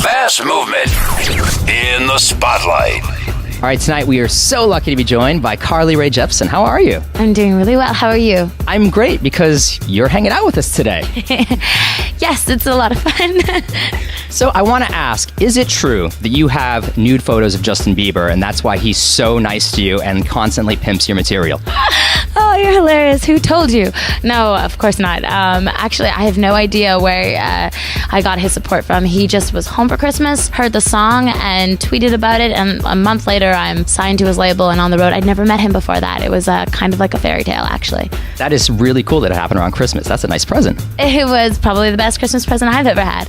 Mass Movement in the spotlight. All right, tonight we are so lucky to be joined by Carly Rae Jepsen. How are you? I'm doing really well. How are you? I'm great because you're hanging out with us today. Yes, it's a lot of fun. So I want to ask, is it true that you have nude photos of Justin Bieber and that's why he's so nice to you and constantly pimps your material? Oh, you're hilarious. Who told you? No, of course not. Actually, I have no idea where I got his support from. He just was home for Christmas, heard the song, and tweeted about it. And a month later, I'm signed to his label and on the road. I'd never met him before that. It was kind of like a fairy tale, actually. That is really cool that it happened around Christmas. That's a nice present. It was probably the best Christmas present I've ever had.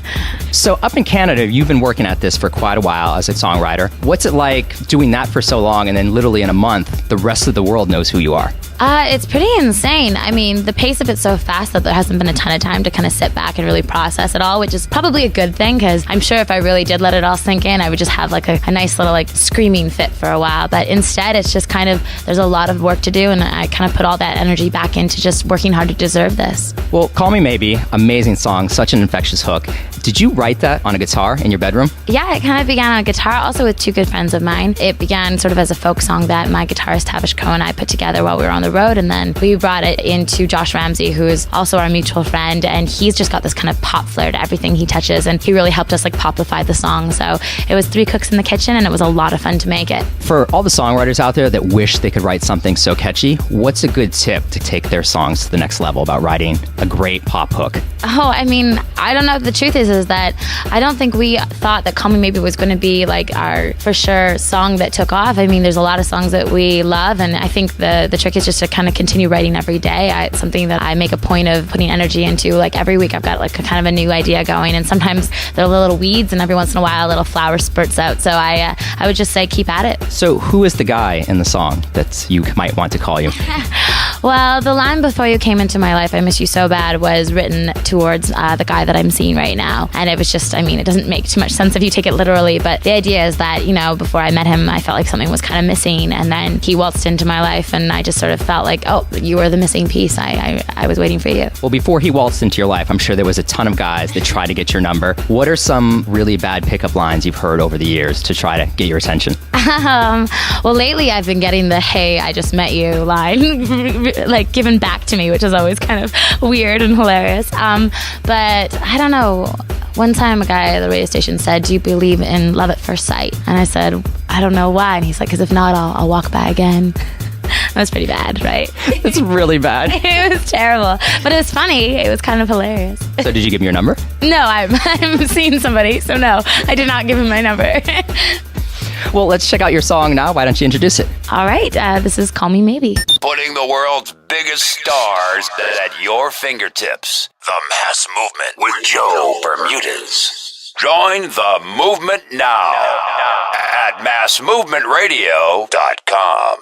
So up in Canada, you've been working at this for quite a while as a songwriter. What's it like doing that for so long and then literally in a month, the rest of the world knows who you are? It's pretty insane. I mean, the pace of it's so fast that there hasn't been a ton of time to kind of sit back and really process it all, which is probably a good thing because I'm sure if I really did let it all sink in, I would just have like a nice little like screaming fit for a while. But instead, it's just kind of, there's a lot of work to do and I kind of put all that energy back into just working hard to deserve this. Well, Call Me Maybe, amazing song, such an infectious hook. Did you write that on a guitar in your bedroom? Yeah, it kind of began on a guitar, also with two good friends of mine. It began sort of as a folk song that my guitarist Tavish Coe and I put together while we were on the road, and then we brought it into Josh Ramsey, who is also our mutual friend, and he's just got this kind of pop flair to everything he touches, and he really helped us like poplify the song. So it was three cooks in the kitchen, and it was a lot of fun to make it. For all the songwriters out there that wish they could write something so catchy, what's a good tip to take their songs to the next level about writing a great pop hook? Oh, I mean, I don't know. The truth is that I don't think we thought that Call Me Maybe was going to be like our for sure song that took off. I mean, there's a lot of songs that we love, and I think the trick is just to kind of continue writing every day. It's something that I make a point of putting energy into. Like every week I've got like a kind of a new idea going, and sometimes there are little weeds, and every once in a while a little flower spurts out. So I would just say keep at it. So who is the guy in the song that you might want to call you? Well, the line "Before you came into my life, I miss you so bad" was written towards the guy that I'm seeing right now. And it was just, I mean, it doesn't make too much sense if you take it literally, but the idea is that, you know, before I met him, I felt like something was kind of missing. And then he waltzed into my life and I just sort of felt like, oh, you were the missing piece. I was waiting for you. Well, before he waltzed into your life, I'm sure there was a ton of guys that tried to get your number. What are some really bad pickup lines you've heard over the years to try to get your attention? Well, lately I've been getting the "Hey, I just met you" line like given back to me, which is always kind of weird and hilarious. But I don't know. One time a guy at the radio station said, "Do you believe in love at first sight?" And I said, "I don't know why." And he's like, "Because if not, I'll walk by again." That was pretty bad, right? It's really bad. It was terrible. But it was funny. It was kind of hilarious. So did you give him your number? No, I'm seeing somebody. So no, I did not give him my number. Well, let's check out your song now. Why don't you introduce it? All right. This is Call Me Maybe. Putting the world's biggest stars at your fingertips. The Mass Movement with Joe Bermudez. Join the movement now at massmovementradio.com.